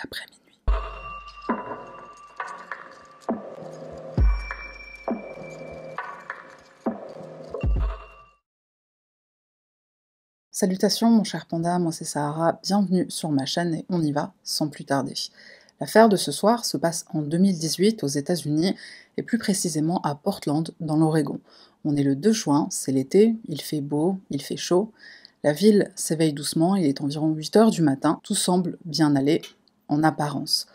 après minuit. Salutations mon cher panda, moi c'est Sahara, bienvenue sur ma chaîne et on y va sans plus tarder. L'affaire de ce soir se passe en 2018 aux États-Unis et plus précisément à Portland dans l'Oregon. On est le 2 juin, c'est l'été, il fait beau, il fait chaud. La ville s'éveille doucement, il est environ 8 h du matin, tout semble bien aller en apparence.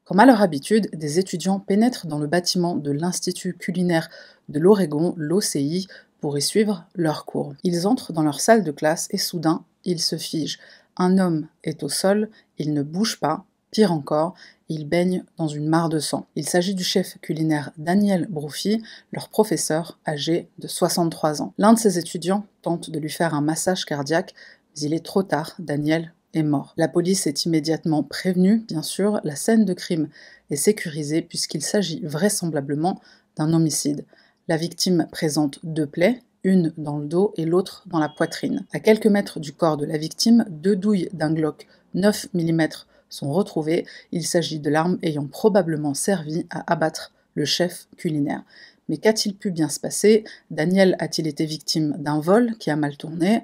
Comme à leur habitude, des étudiants pénètrent dans le bâtiment de l'Institut culinaire de l'Oregon, l'OCI, pour y suivre leurs cours. Ils entrent dans leur salle de classe et soudain, ils se figent. Un homme est au sol, il ne bouge pas, pire encore, il baigne dans une mare de sang. Il s'agit du chef culinaire Daniel Brophy, leur professeur âgé de 63 ans. L'un de ses étudiants tente de lui faire un massage cardiaque, mais il est trop tard, Daniel est mort. La police est immédiatement prévenue, bien sûr, la scène de crime est sécurisée puisqu'il s'agit vraisemblablement d'un homicide. La victime présente 2 plaies, une dans le dos et l'autre dans la poitrine. À quelques mètres du corps de la victime, 2 douilles d'un Glock 9 mm sont retrouvées. Il s'agit de l'arme ayant probablement servi à abattre le chef culinaire. Mais qu'a-t-il pu bien se passer? Daniel a-t-il été victime d'un vol qui a mal tourné?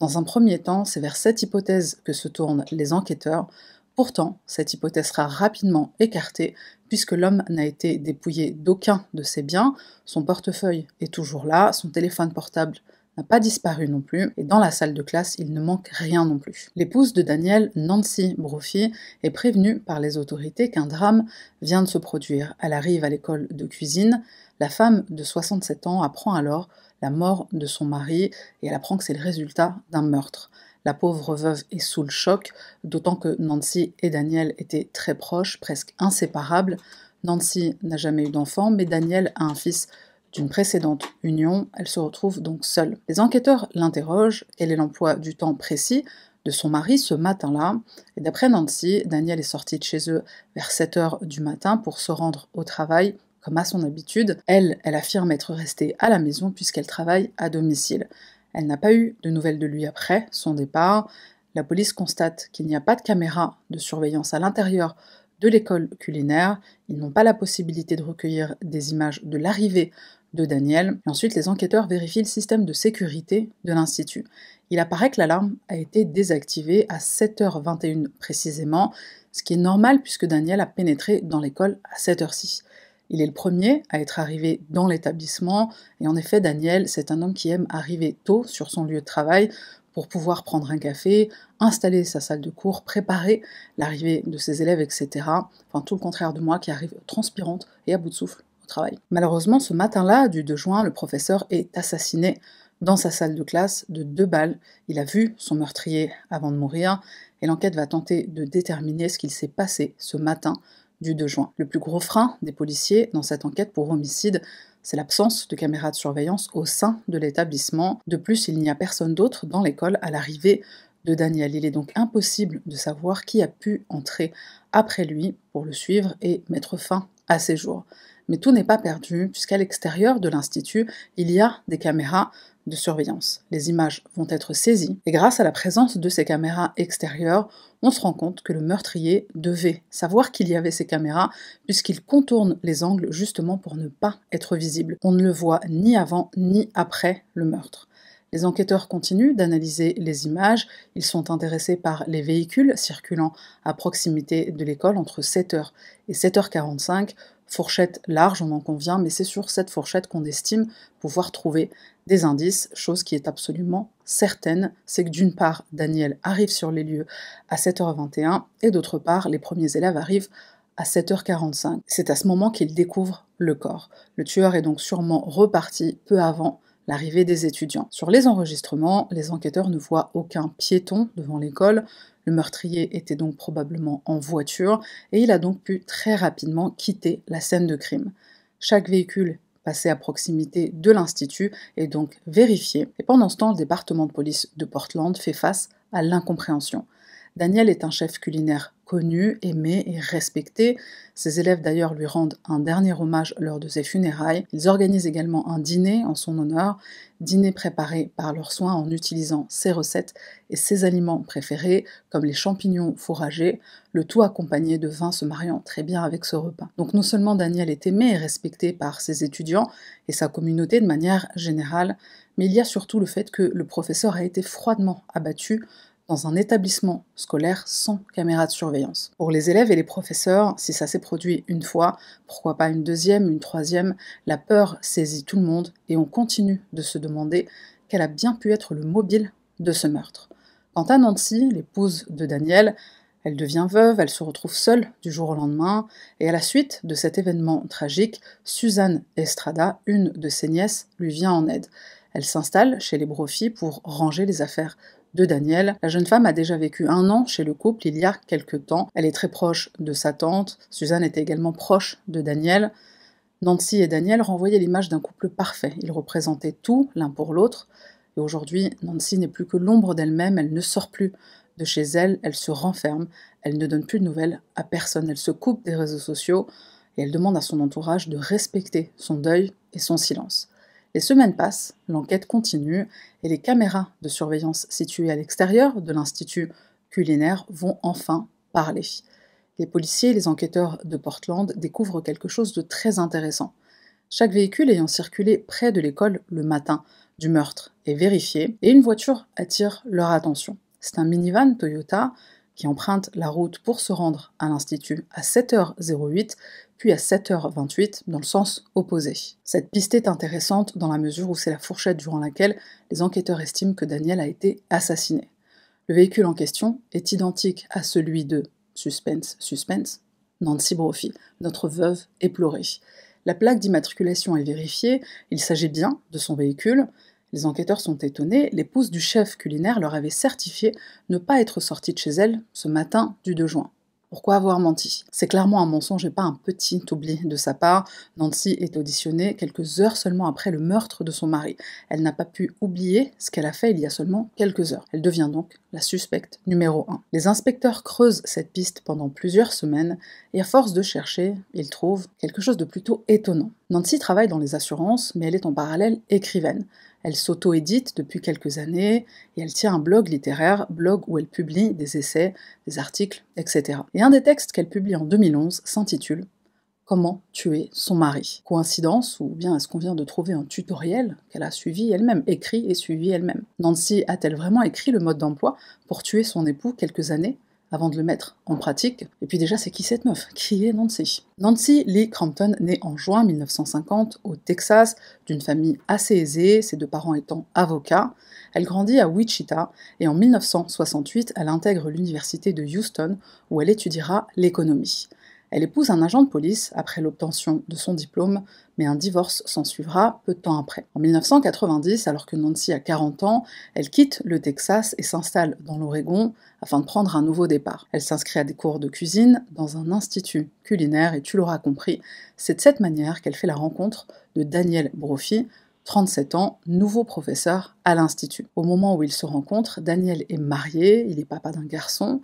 Dans un premier temps, c'est vers cette hypothèse que se tournent les enquêteurs. Pourtant, cette hypothèse sera rapidement écartée puisque l'homme n'a été dépouillé d'aucun de ses biens, son portefeuille est toujours là, son téléphone portable n'a pas disparu non plus, et dans la salle de classe, il ne manque rien non plus. L'épouse de Daniel, Nancy Brophy, est prévenue par les autorités qu'un drame vient de se produire. Elle arrive à l'école de cuisine, la femme de 67 ans apprend alors la mort de son mari et elle apprend que c'est le résultat d'un meurtre. La pauvre veuve est sous le choc, d'autant que Nancy et Daniel étaient très proches, presque inséparables. Nancy n'a jamais eu d'enfant, mais Daniel a un fils d'une précédente union, elle se retrouve donc seule. Les enquêteurs l'interrogent, quel est l'emploi du temps précis de son mari ce matin-là, et d'après Nancy, Daniel est sorti de chez eux vers 7 h du matin pour se rendre au travail, comme à son habitude. Elle affirme être restée à la maison puisqu'elle travaille à domicile. Elle n'a pas eu de nouvelles de lui après son départ. La police constate qu'il n'y a pas de caméra de surveillance à l'intérieur de l'école culinaire. Ils n'ont pas la possibilité de recueillir des images de l'arrivée de Daniel. Et ensuite, les enquêteurs vérifient le système de sécurité de l'Institut. Il apparaît que l'alarme a été désactivée à 7 h 21 précisément, ce qui est normal puisque Daniel a pénétré dans l'école à cette heure-ci. Il est le premier à être arrivé dans l'établissement, et en effet, Daniel, c'est un homme qui aime arriver tôt sur son lieu de travail pour pouvoir prendre un café, installer sa salle de cours, préparer l'arrivée de ses élèves, etc. Enfin, tout le contraire de moi qui arrive transpirante et à bout de souffle au travail. Malheureusement, ce matin-là, du 2 juin, le professeur est assassiné dans sa salle de classe de 2 balles. Il a vu son meurtrier avant de mourir, et l'enquête va tenter de déterminer ce qu'il s'est passé ce matin du 2 juin. Le plus gros frein des policiers dans cette enquête pour homicide, c'est l'absence de caméras de surveillance au sein de l'établissement. De plus, il n'y a personne d'autre dans l'école à l'arrivée de Daniel. Il est donc impossible de savoir qui a pu entrer après lui pour le suivre et mettre fin à ses jours. Mais tout n'est pas perdu, puisqu'à l'extérieur de l'Institut, il y a des caméras de surveillance. Les images vont être saisies, et grâce à la présence de ces caméras extérieures, on se rend compte que le meurtrier devait savoir qu'il y avait ces caméras, puisqu'il contourne les angles justement pour ne pas être visible. On ne le voit ni avant ni après le meurtre. Les enquêteurs continuent d'analyser les images, ils sont intéressés par les véhicules circulant à proximité de l'école entre 7 h et 7 h 45, fourchette large, on en convient, mais c'est sur cette fourchette qu'on estime pouvoir trouver des indices, chose qui est absolument certaine, c'est que d'une part, Daniel arrive sur les lieux à 7 h 21, et d'autre part, les premiers élèves arrivent à 7 h 45. C'est à ce moment qu'il découvre le corps. Le tueur est donc sûrement reparti peu avant l'arrivée des étudiants. Sur les enregistrements, les enquêteurs ne voient aucun piéton devant l'école. Le meurtrier était donc probablement en voiture et il a donc pu très rapidement quitter la scène de crime. Chaque véhicule passé à proximité de l'Institut est donc vérifié et pendant ce temps, le département de police de Portland fait face à l'incompréhension. Daniel est un chef culinaire connu, aimé et respecté. Ses élèves d'ailleurs lui rendent un dernier hommage lors de ses funérailles. Ils organisent également un dîner en son honneur, dîner préparé par leurs soins en utilisant ses recettes et ses aliments préférés, comme les champignons fourragés, le tout accompagné de vin se mariant très bien avec ce repas. Donc non seulement Daniel est aimé et respecté par ses étudiants et sa communauté de manière générale, mais il y a surtout le fait que le professeur a été froidement abattu dans un établissement scolaire sans caméra de surveillance. Pour les élèves et les professeurs, si ça s'est produit une fois, pourquoi pas une deuxième, une troisième, la peur saisit tout le monde et on continue de se demander quel a bien pu être le mobile de ce meurtre. Quant à Nancy, l'épouse de Daniel, elle devient veuve, elle se retrouve seule du jour au lendemain, et à la suite de cet événement tragique, Suzanne Estrada, une de ses nièces, lui vient en aide. Elle s'installe chez les Brophy pour ranger les affaires de Daniel. La jeune femme a déjà vécu 1 an chez le couple il y a quelque temps. Elle est très proche de sa tante. Suzanne était également proche de Daniel. Nancy et Daniel renvoyaient l'image d'un couple parfait. Ils représentaient tout l'un pour l'autre. Et aujourd'hui, Nancy n'est plus que l'ombre d'elle-même. Elle ne sort plus de chez elle. Elle se renferme. Elle ne donne plus de nouvelles à personne. Elle se coupe des réseaux sociaux et elle demande à son entourage de respecter son deuil et son silence. Les semaines passent, l'enquête continue, et les caméras de surveillance situées à l'extérieur de l'Institut culinaire vont enfin parler. Les policiers et les enquêteurs de Portland découvrent quelque chose de très intéressant. Chaque véhicule ayant circulé près de l'école le matin du meurtre est vérifié, et une voiture attire leur attention. C'est un minivan Toyota qui emprunte la route pour se rendre à l'Institut à 7h08, puis à 7h28 dans le sens opposé. Cette piste est intéressante dans la mesure où c'est la fourchette durant laquelle les enquêteurs estiment que Daniel a été assassiné. Le véhicule en question est identique à celui de suspense, Nancy Brophy, notre veuve éplorée. La plaque d'immatriculation est vérifiée, il s'agit bien de son véhicule. Les enquêteurs sont étonnés, l'épouse du chef culinaire leur avait certifié ne pas être sortie de chez elle ce matin du 2 juin. Pourquoi avoir menti? C'est clairement un mensonge et pas un petit oubli de sa part. Nancy est auditionnée quelques heures seulement après le meurtre de son mari. Elle n'a pas pu oublier ce qu'elle a fait il y a seulement quelques heures. Elle devient donc la suspecte numéro 1. Les inspecteurs creusent cette piste pendant plusieurs semaines et à force de chercher, ils trouvent quelque chose de plutôt étonnant. Nancy travaille dans les assurances, mais elle est en parallèle écrivaine. Elle s'auto-édite depuis quelques années et elle tient un blog littéraire, blog où elle publie des essais, des articles, etc. Et un des textes qu'elle publie en 2011 s'intitule « Comment tuer son mari ». Coïncidence, ou bien est-ce qu'on vient de trouver un tutoriel qu'elle a suivi elle-même, écrit et suivi elle-même? Nancy a-t-elle vraiment écrit le mode d'emploi pour tuer son époux quelques années avant de le mettre en pratique? Et puis déjà, c'est qui cette meuf? Qui est Nancy? Nancy Lee Crampton naît en juin 1950 au Texas, d'une famille assez aisée, ses 2 parents étant avocats. Elle grandit à Wichita et en 1968, elle intègre l'université de Houston où elle étudiera l'économie. Elle épouse un agent de police après l'obtention de son diplôme, mais un divorce s'ensuivra peu de temps après. En 1990, alors que Nancy a 40 ans, elle quitte le Texas et s'installe dans l'Oregon afin de prendre un nouveau départ. Elle s'inscrit à des cours de cuisine dans un institut culinaire et tu l'auras compris, c'est de cette manière qu'elle fait la rencontre de Daniel Brophy, 37 ans, nouveau professeur à l'institut. Au moment où ils se rencontrent, Daniel est marié, il est papa d'un garçon.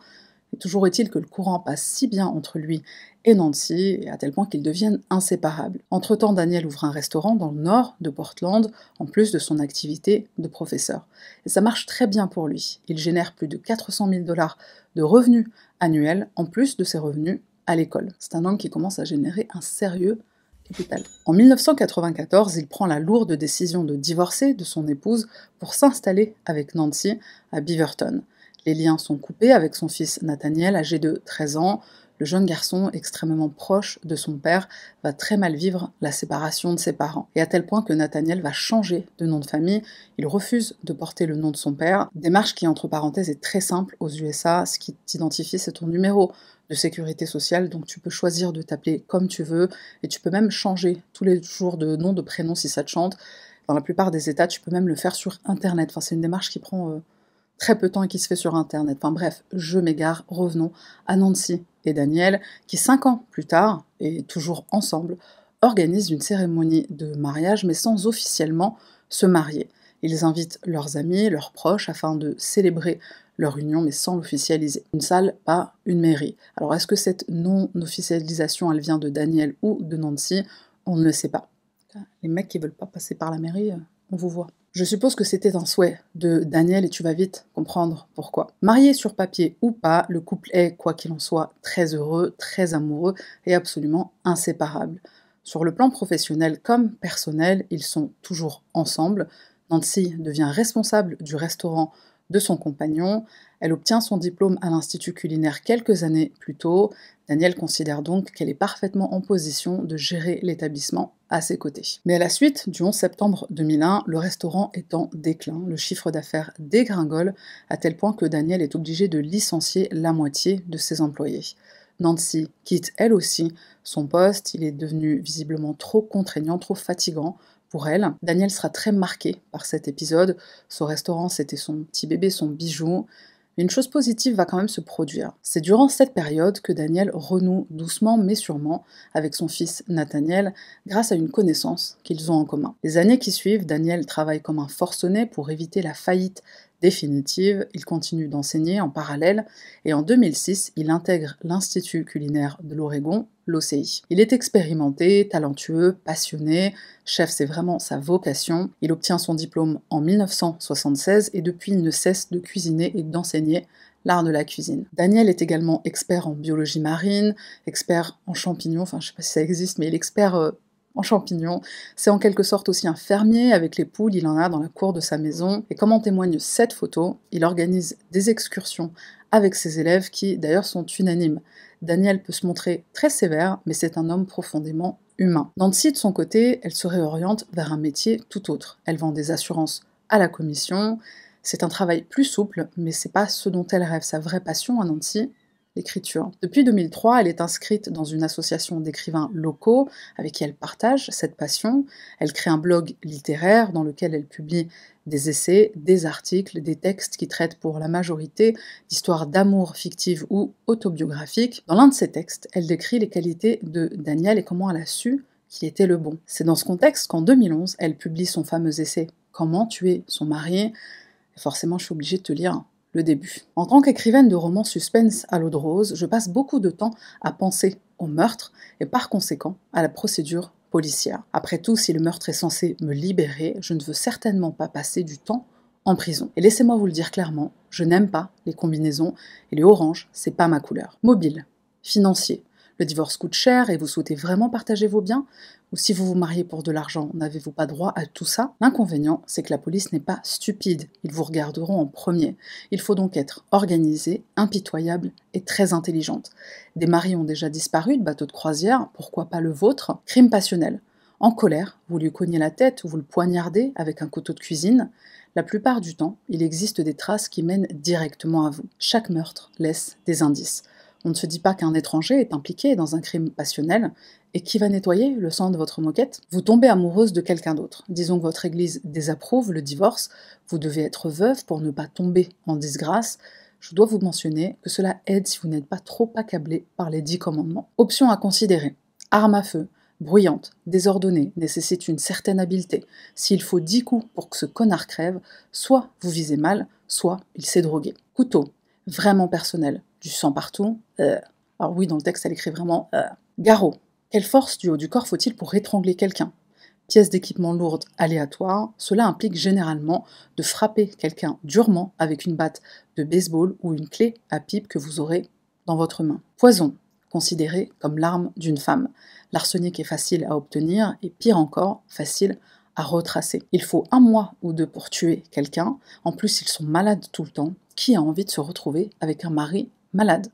Et toujours est-il que le courant passe si bien entre lui et Nancy, et à tel point qu'ils deviennent inséparables. Entre-temps, Daniel ouvre un restaurant dans le nord de Portland, en plus de son activité de professeur. Et ça marche très bien pour lui. Il génère plus de 400 000 $ de revenus annuels, en plus de ses revenus à l'école. C'est un homme qui commence à générer un sérieux capital. En 1994, il prend la lourde décision de divorcer de son épouse pour s'installer avec Nancy à Beaverton. Les liens sont coupés avec son fils Nathaniel, âgé de 13 ans. Le jeune garçon, extrêmement proche de son père, va très mal vivre la séparation de ses parents. Et à tel point que Nathaniel va changer de nom de famille. Il refuse de porter le nom de son père. Démarche qui, entre parenthèses, est très simple aux USA. Ce qui t'identifie, c'est ton numéro de sécurité sociale. Donc tu peux choisir de t'appeler comme tu veux. Et tu peux même changer tous les jours de nom, de prénom si ça te chante. Dans la plupart des États, tu peux même le faire sur Internet. Enfin, c'est une démarche qui prend très peu de temps et qui se fait sur Internet. Enfin bref, je m'égare, revenons à Nancy et Daniel, qui 5 ans plus tard, et toujours ensemble, organisent une cérémonie de mariage, mais sans officiellement se marier. Ils invitent leurs amis, leurs proches, afin de célébrer leur union, mais sans l'officialiser. Une salle, pas une mairie. Alors est-ce que cette non-officialisation, elle vient de Daniel ou de Nancy? On ne le sait pas. Les mecs qui veulent pas passer par la mairie, on vous voit. Je suppose que c'était un souhait de Daniel et tu vas vite comprendre pourquoi. Marié sur papier ou pas, le couple est, quoi qu'il en soit, très heureux, très amoureux et absolument inséparable. Sur le plan professionnel comme personnel, ils sont toujours ensemble. Nancy devient responsable du restaurant de son compagnon. Elle obtient son diplôme à l'Institut culinaire quelques années plus tôt. Daniel considère donc qu'elle est parfaitement en position de gérer l'établissement à ses côtés. Mais à la suite du 11 septembre 2001, le restaurant est en déclin, le chiffre d'affaires dégringole à tel point que Daniel est obligé de licencier la moitié de ses employés. Nancy quitte elle aussi son poste, il est devenu visiblement trop contraignant, trop fatigant pour elle. Daniel sera très marqué par cet épisode, son restaurant c'était son petit bébé, son bijou. Mais une chose positive va quand même se produire. C'est durant cette période que Daniel renoue doucement mais sûrement avec son fils Nathaniel grâce à une connaissance qu'ils ont en commun. Les années qui suivent, Daniel travaille comme un forcené pour éviter la faillite définitive. Il continue d'enseigner en parallèle et en 2006, il intègre l'Institut culinaire de l'Oregon, l'OCI. Il est expérimenté, talentueux, passionné, chef c'est vraiment sa vocation. Il obtient son diplôme en 1976 et depuis il ne cesse de cuisiner et d'enseigner l'art de la cuisine. Daniel est également expert en biologie marine, expert en champignons, enfin je sais pas si ça existe, mais il est expert en champignons. C'est en quelque sorte aussi un fermier, avec les poules, il en a dans la cour de sa maison. Et comme en témoigne cette photo, il organise des excursions avec ses élèves qui d'ailleurs sont unanimes. Daniel peut se montrer très sévère, mais c'est un homme profondément humain. Nancy, de son côté, elle se réoriente vers un métier tout autre. Elle vend des assurances à la commission. C'est un travail plus souple, mais c'est pas ce dont elle rêve. Sa vraie passion à Nancy, l'écriture. Depuis 2003, elle est inscrite dans une association d'écrivains locaux avec qui elle partage cette passion. Elle crée un blog littéraire dans lequel elle publie des essais, des articles, des textes qui traitent pour la majorité d'histoires d'amour fictives ou autobiographiques. Dans l'un de ces textes, elle décrit les qualités de Daniel et comment elle a su qu'il était le bon. C'est dans ce contexte qu'en 2011, elle publie son fameux essai « Comment tuer son mari ». Et forcément, je suis obligée de te lire le début. En tant qu'écrivaine de romans suspense à l'eau de rose, je passe beaucoup de temps à penser au meurtre et par conséquent à la procédure policière. Après tout, si le meurtre est censé me libérer, je ne veux certainement pas passer du temps en prison. Et laissez-moi vous le dire clairement, je n'aime pas les combinaisons et les oranges, c'est pas ma couleur. Mobile, financier. Le divorce coûte cher et vous souhaitez vraiment partager vos biens? Ou si vous vous mariez pour de l'argent, n'avez-vous pas droit à tout ça? L'inconvénient, c'est que la police n'est pas stupide, ils vous regarderont en premier. Il faut donc être organisée, impitoyable et très intelligente. Des maris ont déjà disparu de bateaux de croisière, pourquoi pas le vôtre? Crime passionnel. En colère, vous lui cognez la tête ou vous le poignardez avec un couteau de cuisine. La plupart du temps, il existe des traces qui mènent directement à vous. Chaque meurtre laisse des indices. On ne se dit pas qu'un étranger est impliqué dans un crime passionnel, et qui va nettoyer le sang de votre moquette? Vous tombez amoureuse de quelqu'un d'autre. Disons que votre église désapprouve le divorce, vous devez être veuve pour ne pas tomber en disgrâce. Je dois vous mentionner que cela aide si vous n'êtes pas trop accablé par les 10 commandements. Options à considérer. Arme à feu, bruyante, désordonnée, nécessite une certaine habileté. S'il faut 10 coups pour que ce connard crève, soit vous visez mal, soit il s'est drogué. Couteau, vraiment personnel, du sang partout. Alors oui, dans le texte, elle écrit vraiment Garrot. Quelle force du haut du corps faut-il pour étrangler quelqu'un? Pièce d'équipement lourde aléatoire, cela implique généralement de frapper quelqu'un durement avec une batte de baseball ou une clé à pipe que vous aurez dans votre main. Poison, considéré comme l'arme d'une femme. L'arsenic est facile à obtenir et pire encore, facile à retracer. Il faut 1 mois ou 2 pour tuer quelqu'un. En plus, ils sont malades tout le temps. Qui a envie de se retrouver avec un mari malade?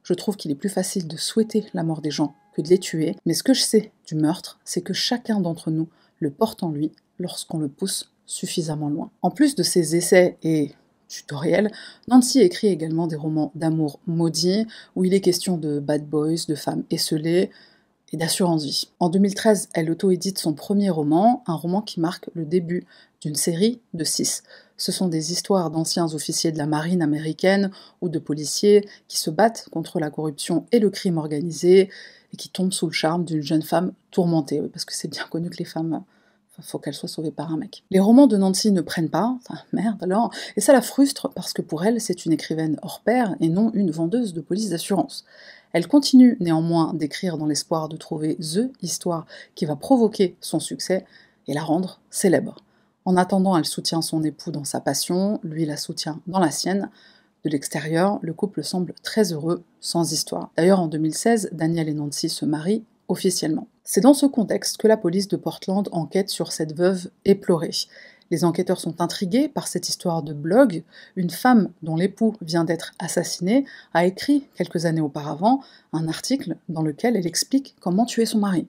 Je trouve qu'il est plus facile de souhaiter la mort des gens que de les tuer, mais ce que je sais du meurtre, c'est que chacun d'entre nous le porte en lui lorsqu'on le pousse suffisamment loin. En plus de ses essais et tutoriels, Nancy écrit également des romans d'amour maudits, où il est question de bad boys, de femmes esseulées et d'assurance vie. En 2013, elle auto-édite son premier roman, un roman qui marque le début d'une série de 6. Ce sont des histoires d'anciens officiers de la marine américaine ou de policiers qui se battent contre la corruption et le crime organisé et qui tombent sous le charme d'une jeune femme tourmentée. Oui, parce que c'est bien connu que les femmes faut qu'elle soit sauvée par un mec. Les romans de Nancy ne prennent pas, enfin merde alors, et ça la frustre parce que pour elle, c'est une écrivaine hors pair et non une vendeuse de police d'assurance. Elle continue néanmoins d'écrire dans l'espoir de trouver THE histoire qui va provoquer son succès et la rendre célèbre. En attendant, elle soutient son époux dans sa passion, lui la soutient dans la sienne. De l'extérieur, le couple semble très heureux, sans histoire. D'ailleurs, en 2016, Daniel et Nancy se marient officiellement. C'est dans ce contexte que la police de Portland enquête sur cette veuve éplorée. Les enquêteurs sont intrigués par cette histoire de blog. Une femme dont l'époux vient d'être assassiné a écrit, quelques années auparavant, un article dans lequel elle explique comment tuer son mari.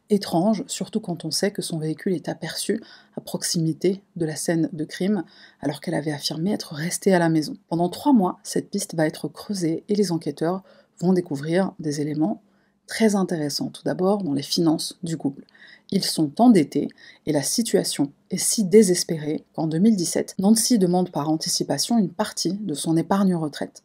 Étrange, surtout quand on sait que son véhicule est aperçu à proximité de la scène de crime, alors qu'elle avait affirmé être restée à la maison. Pendant 3 mois, cette piste va être creusée et les enquêteurs vont découvrir des éléments très intéressants. Tout d'abord, dans les finances du couple. Ils sont endettés et la situation est si désespérée qu'en 2017, Nancy demande par anticipation une partie de son épargne retraite.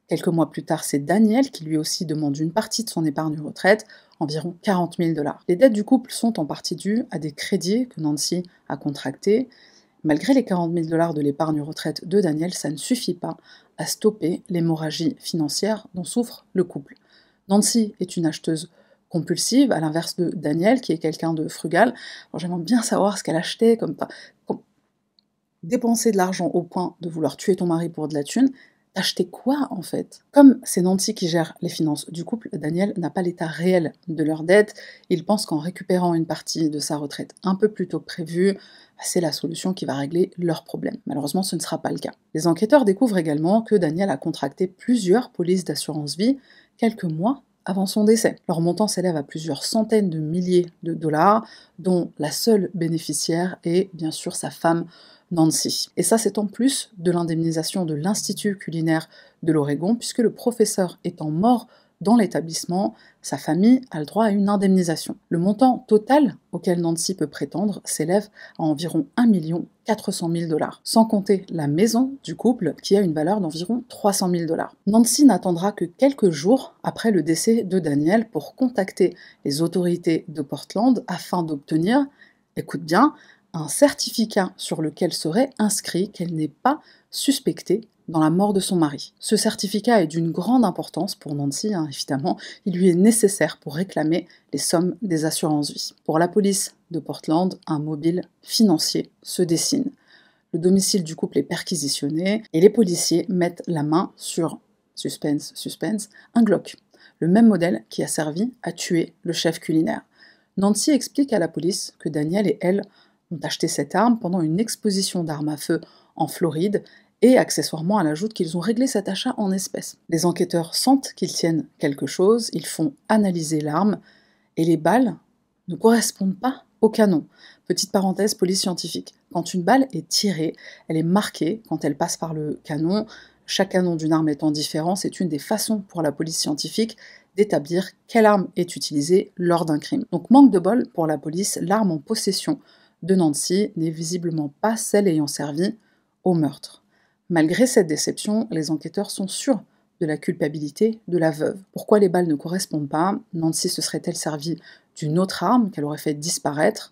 Quelques mois plus tard, c'est Daniel qui lui aussi demande une partie de son épargne retraite, environ 40 000 $. Les dettes du couple sont en partie dues à des crédits que Nancy a contractés. Malgré les 40 000 $ de l'épargne retraite de Daniel, ça ne suffit pas à stopper l'hémorragie financière dont souffre le couple. Nancy est une acheteuse compulsive, à l'inverse de Daniel, qui est quelqu'un de frugal. Alors, j'aimerais bien savoir ce qu'elle achetait, comme dépenser de l'argent au point de vouloir tuer ton mari pour de la thune. Acheter quoi, en fait? Comme c'est Nancy qui gère les finances du couple, Daniel n'a pas l'état réel de leurs dettes. Il pense qu'en récupérant une partie de sa retraite un peu plus tôt que prévu, c'est la solution qui va régler leurs problèmes. Malheureusement, ce ne sera pas le cas. Les enquêteurs découvrent également que Daniel a contracté plusieurs polices d'assurance vie quelques mois avant son décès. Leur montant s'élève à plusieurs centaines de milliers de dollars, dont la seule bénéficiaire est bien sûr sa femme Nancy. Et ça, c'est en plus de l'indemnisation de l'Institut culinaire de l'Oregon, puisque le professeur étant mort dans l'établissement, sa famille a le droit à une indemnisation. Le montant total auquel Nancy peut prétendre s'élève à environ 1 400 000 $, sans compter la maison du couple qui a une valeur d'environ 300 000 $. Nancy n'attendra que quelques jours après le décès de Daniel pour contacter les autorités de Portland afin d'obtenir, écoute bien, un certificat sur lequel serait inscrit qu'elle n'est pas suspectée dans la mort de son mari. Ce certificat est d'une grande importance pour Nancy, évidemment, il lui est nécessaire pour réclamer les sommes des assurances-vie. Pour la police de Portland, un mobile financier se dessine. Le domicile du couple est perquisitionné et les policiers mettent la main sur, suspense, suspense, un Glock, le même modèle qui a servi à tuer le chef culinaire. Nancy explique à la police que Daniel et elle ont acheté cette arme pendant une exposition d'armes à feu en Floride et accessoirement elle ajoute qu'ils ont réglé cet achat en espèces. Les enquêteurs sentent qu'ils tiennent quelque chose, ils font analyser l'arme et les balles ne correspondent pas au canon. Petite parenthèse, police scientifique. Quand une balle est tirée, elle est marquée quand elle passe par le canon. Chaque canon d'une arme étant différent, c'est une des façons pour la police scientifique d'établir quelle arme est utilisée lors d'un crime. Donc manque de bol pour la police, l'arme en possession de Nancy n'est visiblement pas celle ayant servi au meurtre. Malgré cette déception, les enquêteurs sont sûrs de la culpabilité de la veuve. Pourquoi les balles ne correspondent pas? Nancy se serait-elle servie d'une autre arme qu'elle aurait fait disparaître?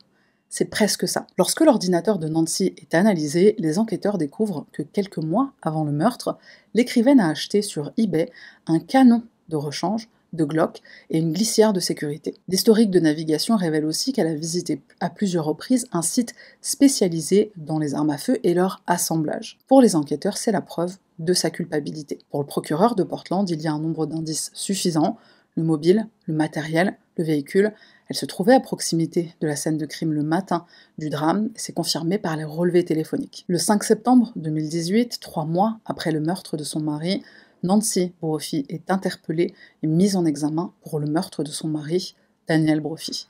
C'est presque ça. Lorsque l'ordinateur de Nancy est analysé, les enquêteurs découvrent que quelques mois avant le meurtre, l'écrivaine a acheté sur eBay un canon de rechange de Glock et une glissière de sécurité. L'historique de navigation révèle aussi qu'elle a visité à plusieurs reprises un site spécialisé dans les armes à feu et leur assemblage. Pour les enquêteurs, c'est la preuve de sa culpabilité. Pour le procureur de Portland, il y a un nombre d'indices suffisant, le mobile, le matériel, le véhicule. Elle se trouvait à proximité de la scène de crime le matin du drame, et c'est confirmé par les relevés téléphoniques. Le 5 septembre 2018, 3 mois après le meurtre de son mari, Nancy Brophy est interpellée et mise en examen pour le meurtre de son mari, Daniel Brophy.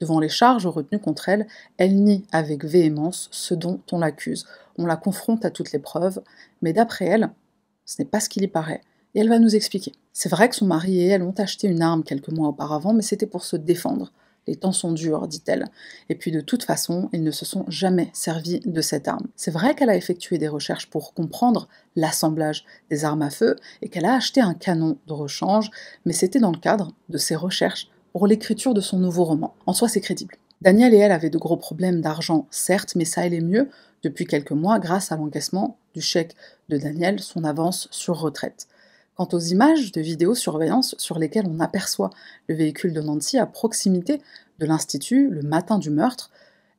Devant les charges retenues contre elle, elle nie avec véhémence ce dont on l'accuse. On la confronte à toutes les preuves, mais d'après elle, ce n'est pas ce qu'il y paraît, et elle va nous expliquer. C'est vrai que son mari et elle ont acheté une arme quelques mois auparavant, mais c'était pour se défendre. Les temps sont durs, dit-elle. Et puis de toute façon, ils ne se sont jamais servis de cette arme. C'est vrai qu'elle a effectué des recherches pour comprendre l'assemblage des armes à feu et qu'elle a acheté un canon de rechange, mais c'était dans le cadre de ses recherches pour l'écriture de son nouveau roman. En soi, c'est crédible. Daniel et elle avaient de gros problèmes d'argent, certes, mais ça allait mieux depuis quelques mois grâce à l'encaissement du chèque de Daniel, son avance sur retraite. Quant aux images de vidéosurveillance sur lesquelles on aperçoit le véhicule de Nancy à proximité de l'institut le matin du meurtre,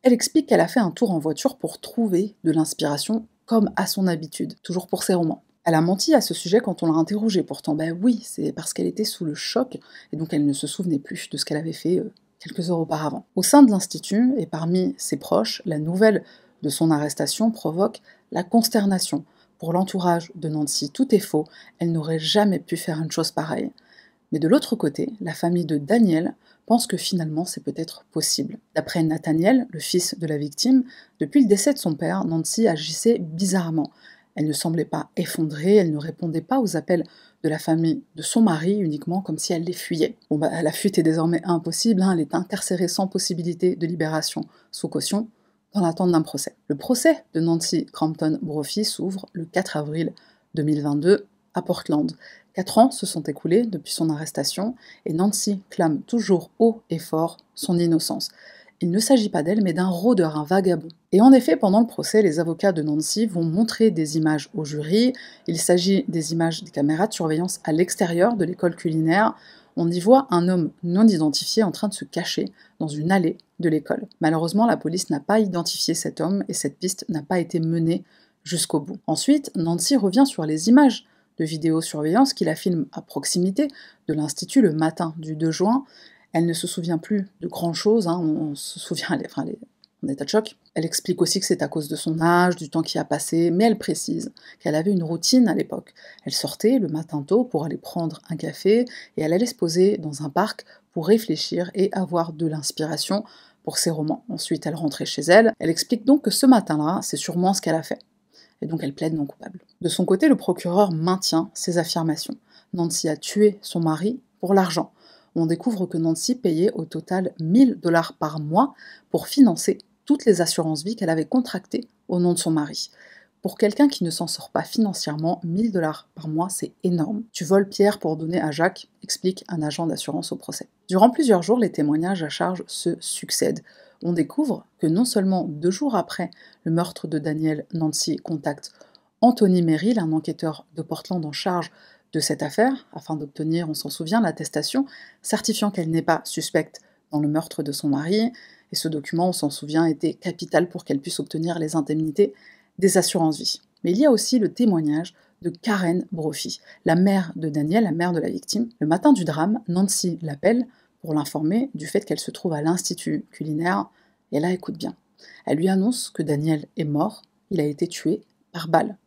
elle explique qu'elle a fait un tour en voiture pour trouver de l'inspiration comme à son habitude, toujours pour ses romans. Elle a menti à ce sujet quand on l'a interrogée, pourtant ben oui, c'est parce qu'elle était sous le choc et donc elle ne se souvenait plus de ce qu'elle avait fait quelques heures auparavant. Au sein de l'Institut et parmi ses proches, la nouvelle de son arrestation provoque la consternation. Pour l'entourage de Nancy, tout est faux, elle n'aurait jamais pu faire une chose pareille. Mais de l'autre côté, la famille de Daniel pense que finalement c'est peut-être possible. D'après Nathaniel, le fils de la victime, depuis le décès de son père, Nancy agissait bizarrement. Elle ne semblait pas effondrée, elle ne répondait pas aux appels de la famille de son mari uniquement comme si elle les fuyait. La fuite est désormais impossible, elle est incarcérée sans possibilité de libération sous caution dans l'attente d'un procès. Le procès de Nancy Crampton Brophy s'ouvre le 4 avril 2022 à Portland. 4 ans se sont écoulés depuis son arrestation et Nancy clame toujours haut et fort son innocence. Il ne s'agit pas d'elle, mais d'un rôdeur, un vagabond. Et en effet, pendant le procès, les avocats de Nancy vont montrer des images au jury. Il s'agit des images des caméras de surveillance à l'extérieur de l'école culinaire. On y voit un homme non identifié en train de se cacher dans une allée de l'école. Malheureusement, la police n'a pas identifié cet homme et cette piste n'a pas été menée jusqu'au bout. Ensuite, Nancy revient sur les images de vidéosurveillance qui la filment à proximité de l'Institut le matin du 2 juin. Elle ne se souvient plus de grand-chose, on se souvient, elle est en état de choc. Elle explique aussi que c'est à cause de son âge, du temps qui a passé, mais elle précise qu'elle avait une routine à l'époque. Elle sortait le matin tôt pour aller prendre un café et elle allait se poser dans un parc pour réfléchir et avoir de l'inspiration pour ses romans. Ensuite, elle rentrait chez elle. Elle explique donc que ce matin-là, c'est sûrement ce qu'elle a fait. Et donc elle plaide non coupable. De son côté, le procureur maintient ses affirmations. Nancy a tué son mari pour l'argent. On découvre que Nancy payait au total 1 000 $ par mois pour financer toutes les assurances-vie qu'elle avait contractées au nom de son mari. Pour quelqu'un qui ne s'en sort pas financièrement, 1 000 $ par mois, c'est énorme. Tu voles Pierre pour donner à Jacques, explique un agent d'assurance au procès. Durant plusieurs jours, les témoignages à charge se succèdent. On découvre que non seulement 2 jours après le meurtre de Daniel, Nancy contacte Anthony Merrill, un enquêteur de Portland en charge de cette affaire, afin d'obtenir, on s'en souvient, l'attestation certifiant qu'elle n'est pas suspecte dans le meurtre de son mari, et ce document, on s'en souvient, était capital pour qu'elle puisse obtenir les indemnités des assurances-vie. Mais il y a aussi le témoignage de Karen Brophy, la mère de Daniel, la mère de la victime. Le matin du drame, Nancy l'appelle pour l'informer du fait qu'elle se trouve à l'Institut culinaire, et là, écoute bien. Elle lui annonce que Daniel est mort, il a été tué par balle.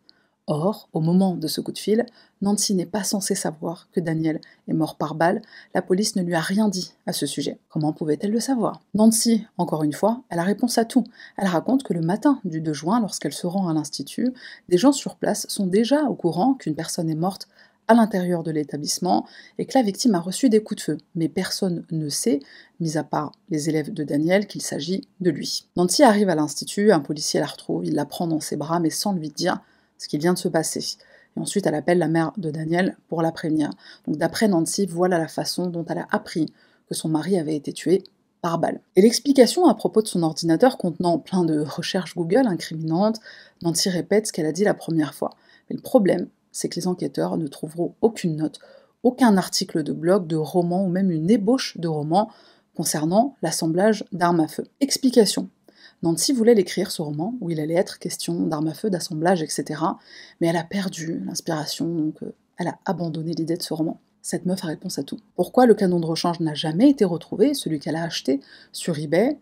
Or, au moment de ce coup de fil, Nancy n'est pas censée savoir que Daniel est mort par balle, la police ne lui a rien dit à ce sujet. Comment pouvait-elle le savoir? Nancy, encore une fois, elle a réponse à tout. Elle raconte que le matin du 2 juin, lorsqu'elle se rend à l'institut, des gens sur place sont déjà au courant qu'une personne est morte à l'intérieur de l'établissement et que la victime a reçu des coups de feu. Mais personne ne sait, mis à part les élèves de Daniel, qu'il s'agit de lui. Nancy arrive à l'institut, un policier la retrouve, il la prend dans ses bras mais sans lui dire ce qui vient de se passer. Et ensuite, elle appelle la mère de Daniel pour la prévenir. Donc d'après Nancy, voilà la façon dont elle a appris que son mari avait été tué par balle. Et l'explication à propos de son ordinateur contenant plein de recherches Google incriminantes, Nancy répète ce qu'elle a dit la première fois. Mais le problème, c'est que les enquêteurs ne trouveront aucune note, aucun article de blog, de roman ou même une ébauche de roman concernant l'assemblage d'armes à feu. Explication. Nancy voulait l'écrire, ce roman, où il allait être question d'armes à feu, d'assemblage, etc. Mais elle a perdu l'inspiration, donc elle a abandonné l'idée de ce roman. Cette meuf a réponse à tout. Pourquoi le canon de rechange n'a jamais été retrouvé, celui qu'elle a acheté sur eBay?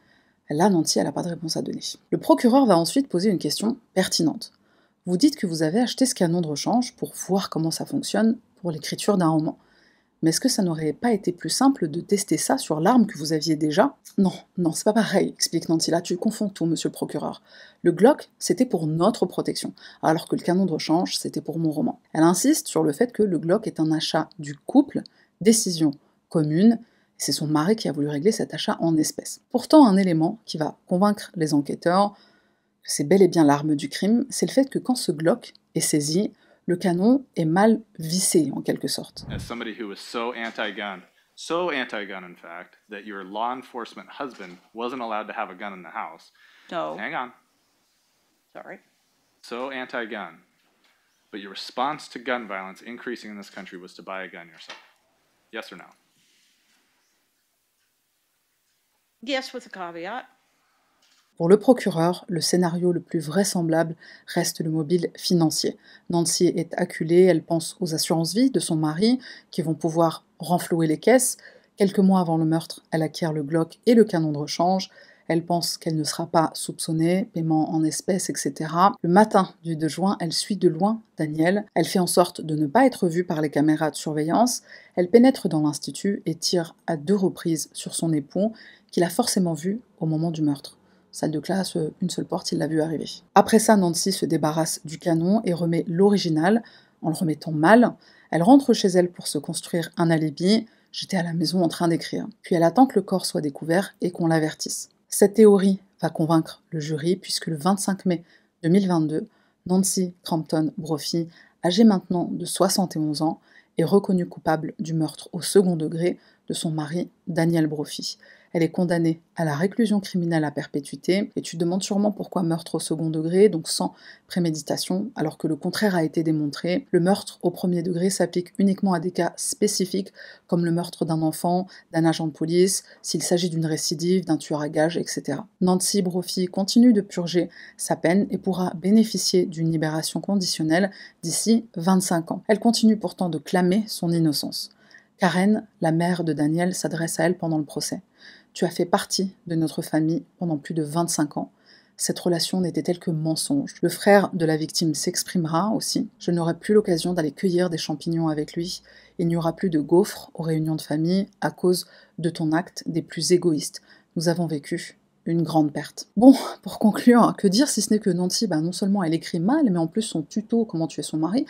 Là, Nancy, elle n'a pas de réponse à donner. Le procureur va ensuite poser une question pertinente. Vous dites que vous avez acheté ce canon de rechange pour voir comment ça fonctionne pour l'écriture d'un roman. Mais est-ce que ça n'aurait pas été plus simple de tester ça sur l'arme que vous aviez déjà? Non, c'est pas pareil, explique Nancy. Là, tu confonds tout, monsieur le procureur. Le Glock, c'était pour notre protection, alors que le canon de rechange, c'était pour mon roman. Elle insiste sur le fait que le Glock est un achat du couple, décision commune, et c'est son mari qui a voulu régler cet achat en espèces. Pourtant, un élément qui va convaincre les enquêteurs que c'est bel et bien l'arme du crime, c'est le fait que quand ce Glock est saisi, le canon est mal vissé, en quelque sorte. As somebody who was so anti-gun, So anti-gun, in fact, that your law enforcement husband wasn't allowed to have a gun in the house. No. Hang on. Sorry. So anti-gun, but your response to gun violence increasing in this country was to buy a gun yourself. Yes or no? Yes, with a caveat. Pour le procureur, le scénario le plus vraisemblable reste le mobile financier. Nancy est acculée, elle pense aux assurances-vie de son mari qui vont pouvoir renflouer les caisses. Quelques mois avant le meurtre, elle acquiert le Glock et le canon de rechange. Elle pense qu'elle ne sera pas soupçonnée, paiement en espèces, etc. Le matin du 2 juin, elle suit de loin Daniel. Elle fait en sorte de ne pas être vue par les caméras de surveillance. Elle pénètre dans l'institut et tire à 2 reprises sur son époux, qu'il a forcément vu au moment du meurtre. Salle de classe, une seule porte, il l'a vu arriver. Après ça, Nancy se débarrasse du canon et remet l'original, en le remettant mal. Elle rentre chez elle pour se construire un alibi. J'étais à la maison en train d'écrire. Puis elle attend que le corps soit découvert et qu'on l'avertisse. Cette théorie va convaincre le jury puisque le 25 mai 2022, Nancy Crampton Brophy, âgée maintenant de 71 ans, est reconnue coupable du meurtre au second degré de son mari Daniel Brophy. Elle est condamnée à la réclusion criminelle à perpétuité, et tu te demandes sûrement pourquoi meurtre au second degré, donc sans préméditation, alors que le contraire a été démontré. Le meurtre au premier degré s'applique uniquement à des cas spécifiques, comme le meurtre d'un enfant, d'un agent de police, s'il s'agit d'une récidive, d'un tueur à gages, etc. Nancy Brophy continue de purger sa peine et pourra bénéficier d'une libération conditionnelle d'ici 25 ans. Elle continue pourtant de clamer son innocence. Karen, la mère de Daniel, s'adresse à elle pendant le procès. Tu as fait partie de notre famille pendant plus de 25 ans. Cette relation n'était-elle que mensonge. Le frère de la victime s'exprimera aussi. Je n'aurai plus l'occasion d'aller cueillir des champignons avec lui. Il n'y aura plus de gaufres aux réunions de famille à cause de ton acte des plus égoïstes. Nous avons vécu une grande perte. Bon, pour conclure, que dire si ce n'est que Nancy, non seulement elle écrit mal, mais en plus son tuto, comment tuer son mari,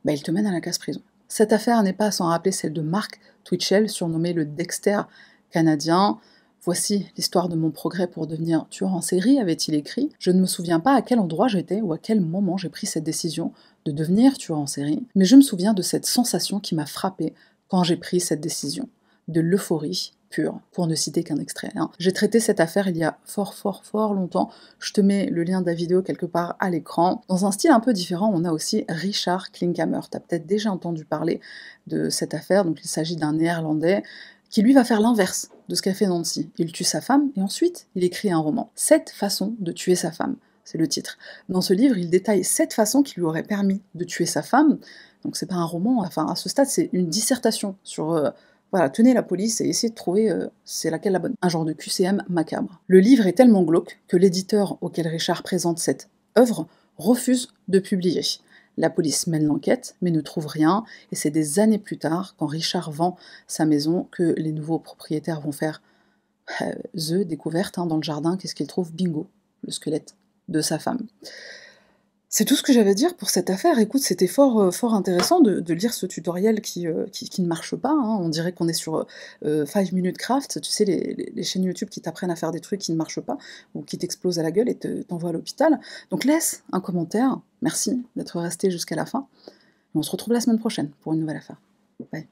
il te mène à la casse-prison. Cette affaire n'est pas sans rappeler celle de Mark Twitchell, surnommé le Dexter canadien. Voici l'histoire de mon progrès pour devenir tueur en série, avait-il écrit. Je ne me souviens pas à quel endroit j'étais ou à quel moment j'ai pris cette décision de devenir tueur en série, mais je me souviens de cette sensation qui m'a frappée quand j'ai pris cette décision, de l'euphorie pure, pour ne citer qu'un extrait. J'ai traité cette affaire il y a fort longtemps, je te mets le lien de la vidéo quelque part à l'écran. Dans un style un peu différent, on a aussi Richard Klinkhammer. Tu as peut-être déjà entendu parler de cette affaire, donc il s'agit d'un néerlandais qui lui va faire l'inverse de ce qu'a fait Nancy. Il tue sa femme et ensuite il écrit un roman. 7 façons de tuer sa femme, c'est le titre. Dans ce livre, il détaille 7 façons qui lui auraient permis de tuer sa femme. Donc c'est pas un roman, enfin à ce stade c'est une dissertation sur tenez la police et essayez de trouver c'est laquelle la bonne. Un genre de QCM macabre. Le livre est tellement glauque que l'éditeur auquel Richard présente cette œuvre refuse de publier. La police mène l'enquête, mais ne trouve rien, et c'est des années plus tard, quand Richard vend sa maison, que les nouveaux propriétaires vont faire découverte dans le jardin. Qu'est-ce qu'ils trouvent? Bingo, le squelette de sa femme. C'est tout ce que j'avais à dire pour cette affaire. Écoute, c'était fort intéressant de lire ce tutoriel qui ne marche pas. On dirait qu'on est sur 5 Minute Craft, tu sais, les chaînes YouTube qui t'apprennent à faire des trucs qui ne marchent pas, ou qui t'explosent à la gueule et t'envoient à l'hôpital. Donc laisse un commentaire, merci d'être resté jusqu'à la fin. Et on se retrouve la semaine prochaine pour une nouvelle affaire. Bye.